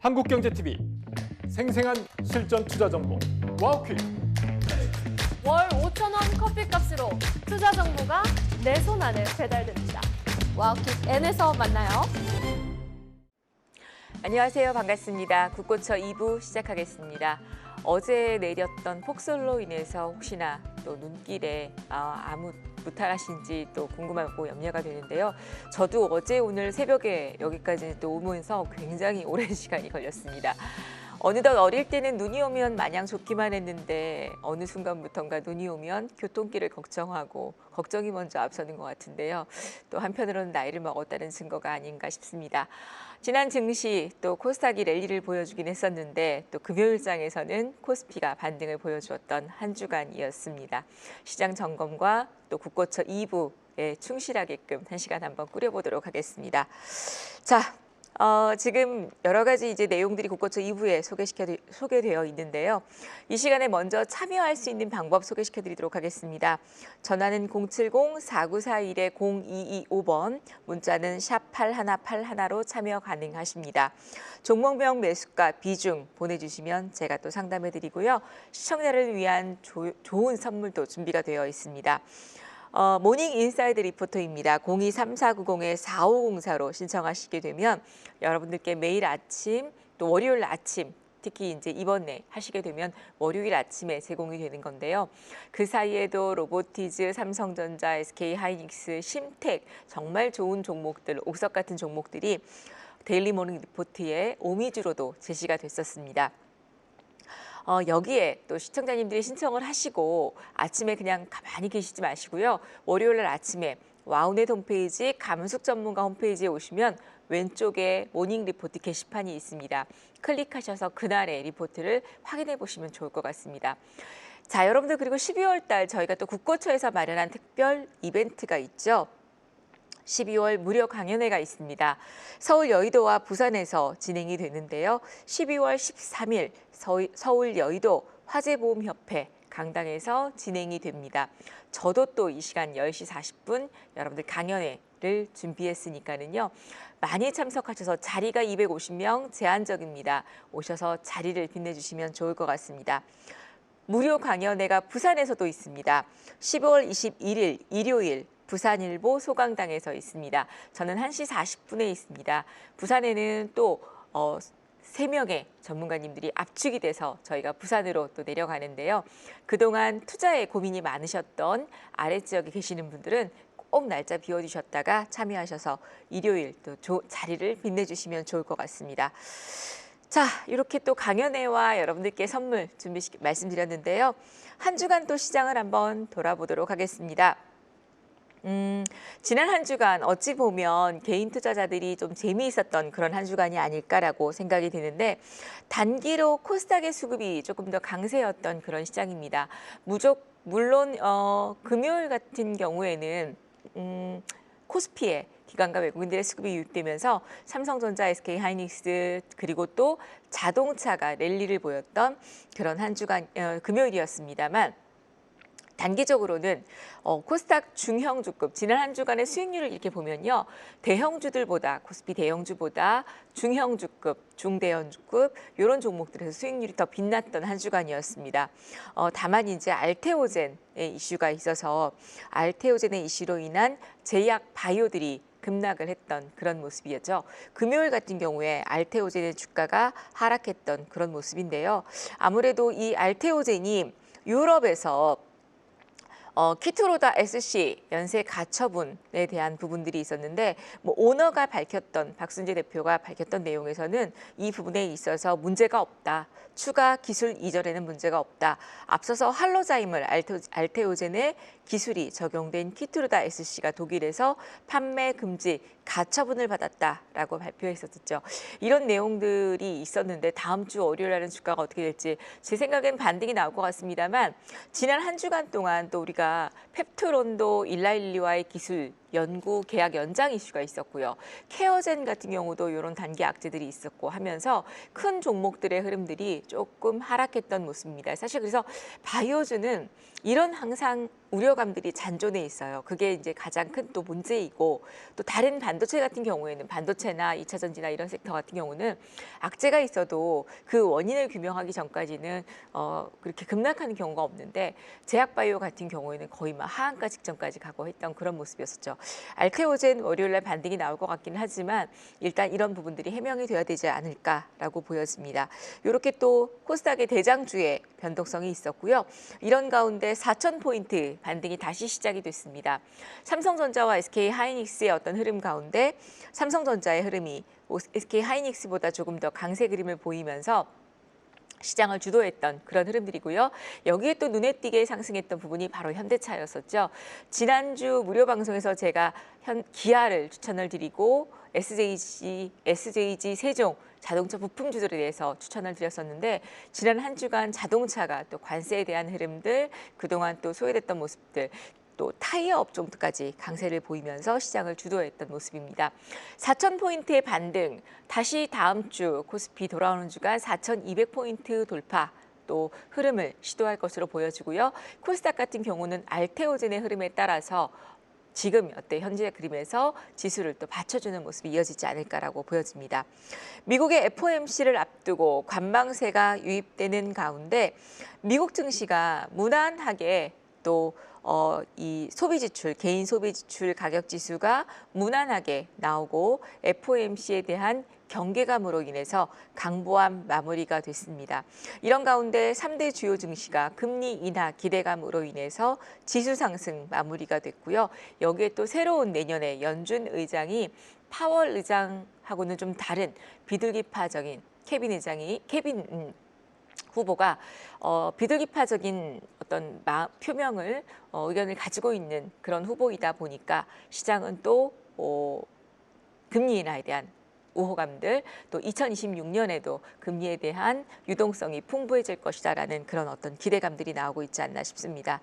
한국경제TV 생생한 실전 투자 정보 와우퀴. 월 5,000원 커피값으로 투자 정보가 내 손 안에 배달됩니다. 와우킥 N에서 만나요. 안녕하세요. 반갑습니다. 국고처 2부 시작하겠습니다. 어제 내렸던 폭설로 인해서 혹시나 또 눈길에 아무 무탈하신지 또 궁금하고 염려가 되는데요. 저도 어제 오늘 새벽에 여기까지 또 오면서 굉장히 오랜 시간이 걸렸습니다. 어느덧 어릴 때는 눈이 오면 마냥 좋기만 했는데 어느 순간부턴가 눈이 오면 교통길을 걱정하고 걱정이 먼저 앞서는 것 같은데요. 또 한편으로는 나이를 먹었다는 증거가 아닌가 싶습니다. 지난 증시 또 코스닥이 랠리를 보여주긴 했었는데 또 금요일장에서는 코스피가 반등을 보여주었던 한 주간이었습니다. 시장 점검과 또 국고처 2부에 충실하게끔 한 시간 한번 꾸려보도록 하겠습니다. 자. 지금 여러 가지 이제 내용들이 국고처 2부에 소개되어 있는데요. 이 시간에 먼저 참여할 수 있는 방법 소개시켜드리도록 하겠습니다. 전화는 070-4941-0225번, 문자는 샵 8181로 참여 가능하십니다. 종목명 매수가 비중 보내주시면 제가 또 상담해드리고요. 시청자를 위한 좋은 선물도 준비가 되어 있습니다. 모닝 인사이드 리포터입니다. 023490-4504로 신청하시게 되면 여러분들께 매일 아침 또 월요일 아침 특히 이제 이번에 하시게 되면 월요일 아침에 제공이 되는 건데요. 그 사이에도 로보티즈, 삼성전자, SK하이닉스, 심텍 정말 좋은 종목들, 옥석 같은 종목들이 데일리 모닝 리포트에 오미주로도 제시가 됐었습니다. 여기에 또 시청자님들이 신청을 하시고 아침에 그냥 가만히 계시지 마시고요. 월요일 날 아침에 와우넷 홈페이지 감숙 전문가 홈페이지에 오시면 왼쪽에 모닝 리포트 게시판이 있습니다. 클릭하셔서 그날의 리포트를 확인해 보시면 좋을 것 같습니다. 자, 여러분들 그리고 12월 달 저희가 또 국고처에서 마련한 특별 이벤트가 있죠. 12월 무료 강연회가 있습니다. 서울 여의도와 부산에서 진행이 되는데요. 12월 13일 서울 여의도 화재보험협회 강당에서 진행이 됩니다. 저도 또 이 시간 10시 40분 여러분들 강연회를 준비했으니까는요. 많이 참석하셔서 자리가 250명 제한적입니다. 오셔서 자리를 빛내주시면 좋을 것 같습니다. 무료 강연회가 부산에서도 있습니다. 12월 21일 일요일 부산일보 소강당에서 있습니다. 저는 1시 40분에 있습니다. 부산에는 또 3명의 전문가님들이 압축이 돼서 저희가 부산으로 또 내려가는데요. 그동안 투자에 고민이 많으셨던 아랫지역에 계시는 분들은 꼭 날짜 비워주셨다가 참여하셔서 일요일 또 자리를 빛내주시면 좋을 것 같습니다. 자, 이렇게 또 강연회와 여러분들께 선물 말씀드렸는데요. 한 주간 또 시장을 한번 돌아보도록 하겠습니다. 지난 한 주간 어찌 보면 개인 투자자들이 좀 재미있었던 그런 한 주간이 아닐까라고 생각이 드는데 단기로 코스닥의 수급이 조금 더 강세였던 그런 시장입니다. 물론 금요일 같은 경우에는 코스피에 기관과 외국인들의 수급이 유입되면서 삼성전자, SK하이닉스 그리고 또 자동차가 랠리를 보였던 그런 한 주간 금요일이었습니다만 단기적으로는 코스닥 중형주급 지난 한 주간의 수익률을 이렇게 보면요. 대형주들보다 코스피 대형주보다 중형주급, 중대형주급 이런 종목들에서 수익률이 더 빛났던 한 주간이었습니다. 다만 이제 알테오젠의 이슈가 있어서 알테오젠의 이슈로 인한 제약 바이오들이 급락을 했던 그런 모습이었죠. 금요일 같은 경우에 알테오젠의 주가가 하락했던 그런 모습인데요. 아무래도 이 알테오젠이 유럽에서 키트로다 SC 연쇄 가처분에 대한 부분들이 있었는데 오너가 밝혔던 박순재 대표가 밝혔던 내용에서는 이 부분에 있어서 문제가 없다. 추가 기술 이전에는 문제가 없다. 앞서서 할로자임을 알테오젠의 기술이 적용된 키트로다 SC가 독일에서 판매 금지 가처분을 받았다라고 발표했었죠. 이런 내용들이 있었는데 다음 주 월요일 날은 주가가 어떻게 될지 제 생각엔 반등이 나올 것 같습니다만 지난 한 주간 동안 또 우리가 펩트론도 일라일리와의 기술 연구 계약 연장 이슈가 있었고요. 케어젠 같은 경우도 이런 단기 악재들이 있었고 하면서 큰 종목들의 흐름들이 조금 하락했던 모습입니다. 사실 그래서 바이오주는 이런 항상 우려감들이 잔존해 있어요. 그게 이제 가장 큰 또 문제이고, 또 다른 반도체 같은 경우에는 반도체나 2차 전지나 이런 섹터 같은 경우는 악재가 있어도 그 원인을 규명하기 전까지는 그렇게 급락하는 경우가 없는데, 제약바이오 같은 경우에는 거의 막 하한가 직전까지 가고 했던 그런 모습이었었죠. 알케오젠 월요일날 반등이 나올 것 같기는 하지만 일단 이런 부분들이 해명이 돼야 되지 않을까라고 보여집니다. 이렇게 또 코스닥의 대장주의 변동성이 있었고요. 이런 가운데 4,000포인트 반등이 다시 시작이 됐습니다. 삼성전자와 SK하이닉스의 어떤 흐름 가운데 삼성전자의 흐름이 SK하이닉스보다 조금 더 강세 그림을 보이면서 시장을 주도했던 그런 흐름들이고요. 여기에 또 눈에 띄게 상승했던 부분이 바로 현대차였었죠. 지난주 무료 방송에서 제가 기아를 추천을 드리고 SJG 세종 자동차 부품주들에 대해서 추천을 드렸었는데, 지난 한 주간 자동차가 또 관세에 대한 흐름들, 그동안 또 소외됐던 모습들, 또 타이어 업종까지 강세를 보이면서 시장을 주도했던 모습입니다. 4,000포인트의 반등, 다시 다음 주 코스피 돌아오는 주간 4,200포인트 돌파, 또 흐름을 시도할 것으로 보여지고요. 코스닥 같은 경우는 알테오젠의 흐름에 따라서 지금 현재 그림에서 지수를 또 받쳐주는 모습이 이어지지 않을까라고 보여집니다. 미국의 FOMC를 앞두고 관망세가 유입되는 가운데 미국 증시가 무난하게 또 이 소비 지출, 개인 소비 지출 가격 지수가 무난하게 나오고 FOMC에 대한 경계감으로 인해서 강보한 마무리가 됐습니다. 이런 가운데 3대 주요 증시가 금리 인하 기대감으로 인해서 지수 상승 마무리가 됐고요. 여기에 또 새로운 내년에 연준 의장이 파월 의장하고는 좀 다른 비둘기파적인 케빈 후보가 비둘기파적인 어떤 표명을 의견을 가지고 있는 그런 후보이다 보니까 시장은 또 금리 인하에 대한 우호감들, 또 2026년에도 금리에 대한 유동성이 풍부해질 것이다라는 그런 어떤 기대감들이 나오고 있지 않나 싶습니다.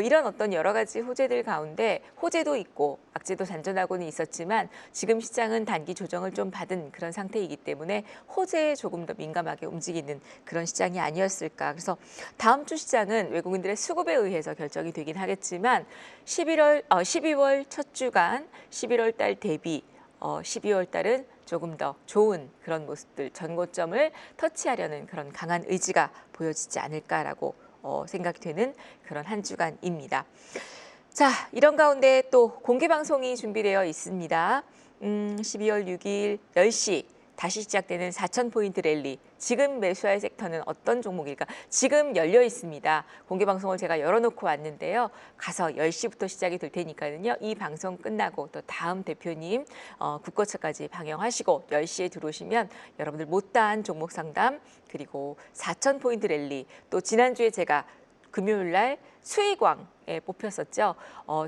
이런 어떤 여러 가지 호재들 가운데 호재도 있고 악재도 잔존하고는 있었지만 지금 시장은 단기 조정을 좀 받은 그런 상태이기 때문에 호재에 조금 더 민감하게 움직이는 그런 시장이 아니었을까. 그래서 다음 주 시장은 외국인들의 수급에 의해서 결정이 되긴 하겠지만 12월 첫 주간 11월 달 대비 12월 달은 조금 더 좋은 그런 모습들, 전고점을 터치하려는 그런 강한 의지가 보여지지 않을까라고 생각이 되는 그런 한 주간입니다. 자, 이런 가운데 또 공개 방송이 준비되어 있습니다. 12월 6일 10시 다시 시작되는 4,000포인트 랠리. 지금 매수할 섹터는 어떤 종목일까? 지금 열려 있습니다. 공개 방송을 제가 열어놓고 왔는데요. 가서 10시부터 시작이 될 테니까요. 이 방송 끝나고 또 다음 대표님 국거처까지 방영하시고 10시에 들어오시면 여러분들 못다한 종목 상담, 그리고 4,000포인트 랠리, 또 지난주에 제가 금요일 날 수익왕에 뽑혔었죠.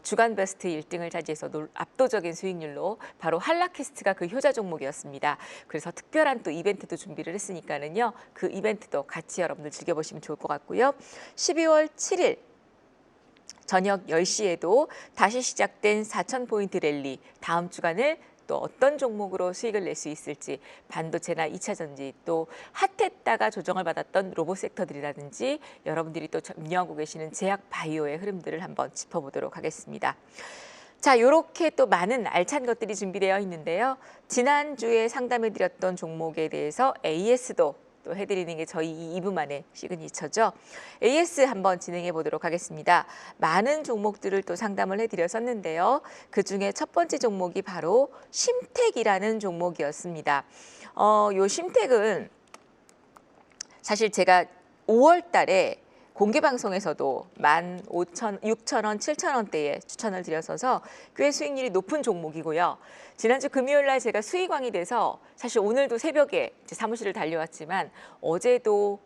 주간 베스트 1등을 차지해서 압도적인 수익률로 바로 한라캐스트가 그 효자 종목이었습니다. 그래서 특별한 또 이벤트도 준비를 했으니까는요. 그 이벤트도 같이 여러분들 즐겨보시면 좋을 것 같고요. 12월 7일 저녁 10시에도 다시 시작된 4,000포인트 랠리, 다음 주간을 또 어떤 종목으로 수익을 낼 수 있을지, 반도체나 2차 전지, 또 핫했다가 조정을 받았던 로봇 섹터들이라든지 여러분들이 또 염려하고 계시는 제약 바이오의 흐름들을 한번 짚어보도록 하겠습니다. 자, 이렇게 또 많은 알찬 것들이 준비되어 있는데요. 지난주에 상담해드렸던 종목에 대해서 AS도 또 해드리는 게 저희 이 2부만의 시그니처죠. AS 한번 진행해 보도록 하겠습니다. 많은 종목들을 또 상담을 해드렸었는데요. 그중에 첫 번째 종목이 바로 심텍이라는 종목이었습니다. 요 심텍은 사실 제가 5월 달에 공개 방송에서도 15,000, 6,000원, 7,000원대에 추천을 드렸어서 꽤 수익률이 높은 종목이고요. 지난주 금요일 날 제가 수익왕이 돼서 사실 오늘도 새벽에 이제 사무실을 달려왔지만 어제도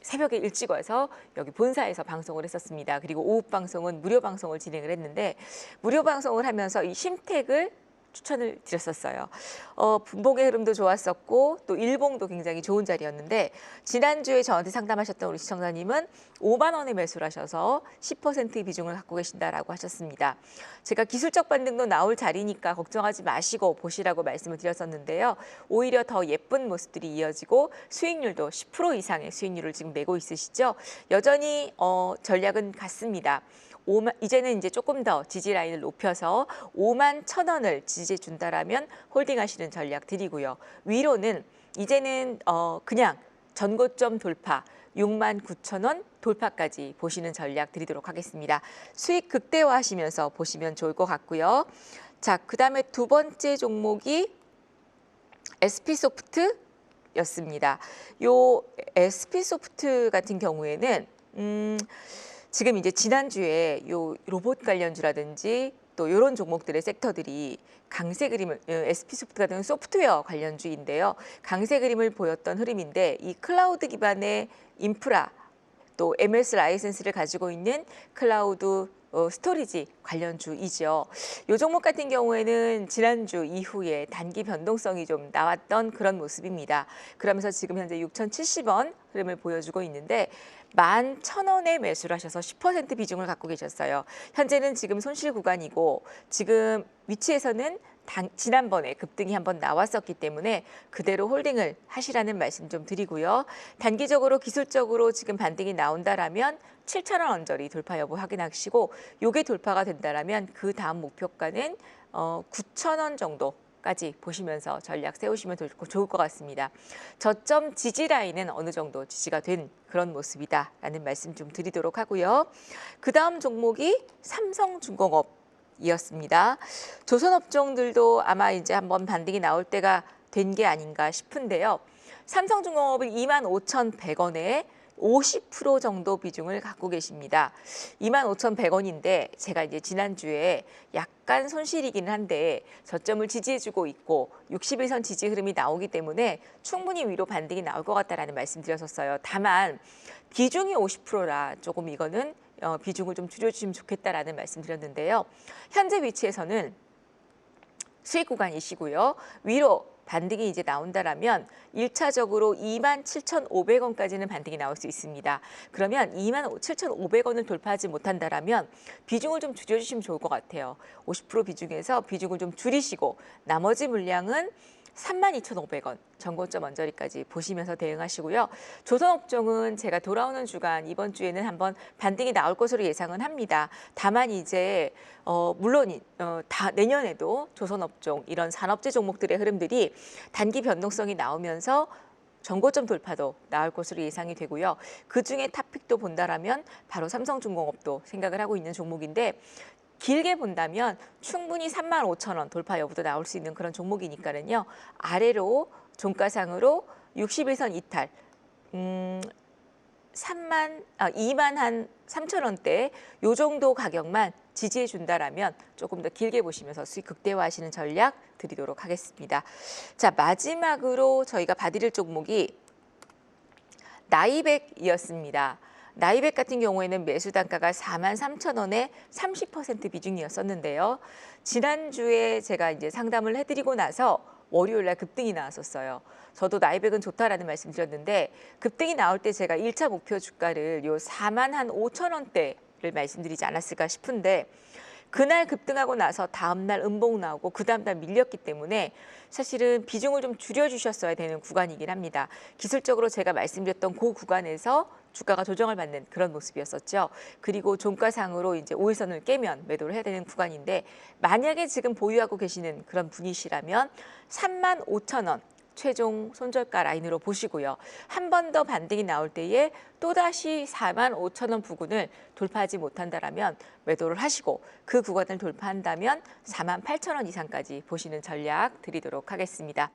새벽에 일찍 와서 여기 본사에서 방송을 했었습니다. 그리고 오후 방송은 무료 방송을 진행을 했는데, 무료 방송을 하면서 이 심텍을 추천을 드렸었어요. 분봉의 흐름도 좋았었고 또 일봉도 굉장히 좋은 자리였는데 지난주에 저한테 상담하셨던 우리 시청자님은 5만 원에 매수를 하셔서 10% 비중을 갖고 계신다라고 하셨습니다. 제가 기술적 반등도 나올 자리니까 걱정하지 마시고 보시라고 말씀을 드렸었는데요. 오히려 더 예쁜 모습들이 이어지고 수익률도 10% 이상의 수익률을 지금 내고 있으시죠. 여전히 전략은 같습니다. 이제는 이제 조금 더 지지 라인을 높여서 5만 1,000원을 지지해 준다라면 홀딩하시는 전략 드리고요. 위로는 이제는 그냥 전고점 돌파 6만 9,000원 돌파까지 보시는 전략 드리도록 하겠습니다. 수익 극대화하시면서 보시면 좋을 것 같고요. 자, 그다음에 두 번째 종목이 SP소프트였습니다. 요 SP소프트 같은 경우에는 지금 이제 지난주에 요 로봇 관련주라든지 또 이런 종목들의 섹터들이 강세 그림을 SP소프트 같은 경우는 소프트웨어 관련주인데요. 강세 그림을 보였던 흐름인데 이 클라우드 기반의 인프라 또 MS 라이센스를 가지고 있는 클라우드 스토리지 관련주이죠. 이 종목 같은 경우에는 지난주 이후에 단기 변동성이 좀 나왔던 그런 모습입니다. 그러면서 지금 현재 6,070원 흐름을 보여주고 있는데 11,000원에 매수를 하셔서 10% 비중을 갖고 계셨어요. 현재는 지금 손실 구간이고 지금 위치에서는 지난번에 급등이 한번 나왔었기 때문에 그대로 홀딩을 하시라는 말씀 좀 드리고요. 단기적으로 기술적으로 지금 반등이 나온다라면 7,000원 언저리 돌파 여부 확인하시고 요게 돌파가 된다라면 그 다음 목표가는 9,000원 정도까지 보시면서 전략 세우시면 좋을 것 같습니다. 저점 지지 라인은 어느 정도 지지가 된 그런 모습이다라는 말씀 좀 드리도록 하고요. 그 다음 종목이 삼성중공업 이었습니다. 조선업종들도 아마 이제 한번 반등이 나올 때가 된 게 아닌가 싶은데요. 삼성중공업은 25,100원에 50% 정도 비중을 갖고 계십니다. 25,100원인데 제가 이제 지난주에 약간 손실이기는 한데 저점을 지지해주고 있고 61선 지지 흐름이 나오기 때문에 충분히 위로 반등이 나올 것 같다라는 말씀 드렸었어요. 다만 비중이 50%라 조금 이거는 비중을 좀 줄여주시면 좋겠다라는 말씀 드렸는데요. 현재 위치에서는 수익 구간이시고요. 위로 반등이 이제 나온다라면 1차적으로 27,500원까지는 반등이 나올 수 있습니다. 그러면 27,500원을 돌파하지 못한다라면 비중을 좀 줄여주시면 좋을 것 같아요. 50% 비중에서 비중을 좀 줄이시고 나머지 물량은 32,500원 전고점 언저리까지 보시면서 대응하시고요. 조선업종은 제가 돌아오는 주간 이번 주에는 한번 반등이 나올 것으로 예상은 합니다. 다만 이제 물론 내년에도 조선업종 이런 산업재 종목들의 흐름들이 단기 변동성이 나오면서 전고점 돌파도 나올 것으로 예상이 되고요. 그중에 탑픽도 본다라면 바로 삼성중공업도 생각을 하고 있는 종목인데 길게 본다면 충분히 35,000원 돌파 여부도 나올 수 있는 그런 종목이니까는요. 아래로 종가상으로 61선 이탈 2만 한 3,000원대 요 정도 가격만 지지해 준다라면 조금 더 길게 보시면서 수익 극대화하시는 전략 드리도록 하겠습니다. 자, 마지막으로 저희가 봐드릴 종목이 나이백이었습니다. 나이백 같은 경우에는 매수 단가가 43,000원에 30% 비중이었었는데요. 지난주에 제가 이제 상담을 해드리고 나서 월요일 날 급등이 나왔었어요. 저도 나이백은 좋다라는 말씀 드렸는데 급등이 나올 때 제가 1차 목표 주가를 요 45,000원대를 말씀드리지 않았을까 싶은데 그날 급등하고 나서 다음날 음봉 나오고 그 다음날 밀렸기 때문에 사실은 비중을 좀 줄여주셨어야 되는 구간이긴 합니다. 기술적으로 제가 말씀드렸던 그 구간에서 주가가 조정을 받는 그런 모습이었었죠. 그리고 종가상으로 이제 5일선을 깨면 매도를 해야 되는 구간인데 만약에 지금 보유하고 계시는 그런 분이시라면 35,000원 최종 손절가 라인으로 보시고요. 한 번 더 반등이 나올 때에 또다시 45,000원 부근을 돌파하지 못한다라면 매도를 하시고 그 구간을 돌파한다면 48,000원 이상까지 보시는 전략 드리도록 하겠습니다.